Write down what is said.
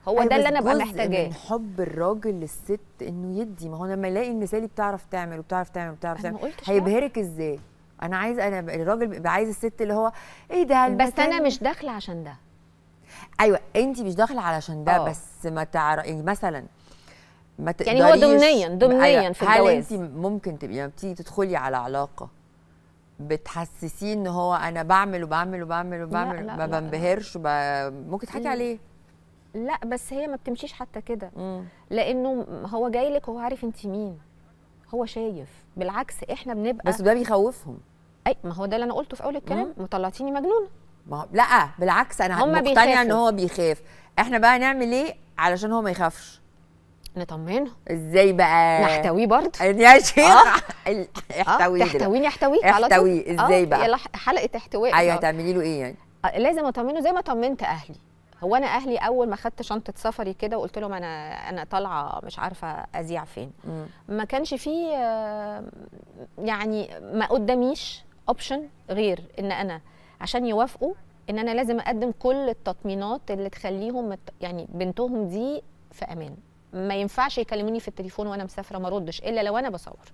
هو ده اللي انا ببقى جزء محتاجاه من حب الراجل للست انه يدي. ما هو لما يلاقي المثالي بتعرف تعمل وبتعرف تعمل وبتعرف أنا ما تعمل قلتش هيبهرك ازاي؟ انا الراجل بيبقى عايز الست اللي هو ايه ده بس انا المثالي. مش داخله عشان ده. ايوه انت مش داخله علشان ده. بس ما يعني مثلا ما تقدريش يعني هو ضمنيا في الجواز. هل انت ممكن تبقي لما بتيجي تدخلي على علاقه بتحسسيه ان هو انا بعمل وبعمل وبعمل وبعمل ما بنبهرش ممكن تضحكي عليه؟ لا بس هي ما بتمشيش حتى كده. لانه هو جاي لك وهو عارف انت مين، هو شايف. بالعكس احنا بنبقى بس ده بيخوفهم. اي ما هو ده اللي انا قلته في اول الكلام، طلعتيني مجنونه. ما لا بالعكس انا مقتنعه ان هو بيخاف. احنا بقى نعمل ايه علشان هو ما يخافش؟ نطمنه. ازاي بقى؟ نحتويه برضه يا شيخ. احتويه تحتويه على طول. احتويه ازاي بقى؟ حلقه احتواء. ايوه هتعملي له ايه يعني؟ لازم اطمنه زي ما طمنت اهلي. هو انا اهلي اول ما خدت شنطه سفري كده وقلت لهم انا طالعه مش عارفه اذيع فين، ما كانش فيه يعني ما قداميش اوبشن غير ان انا عشان يوافقوا ان انا لازم اقدم كل التطمينات اللي تخليهم يعني بنتهم دي في امان. ما ينفعش يكلموني في التليفون وانا مسافره ما ردش الا لو انا بصور.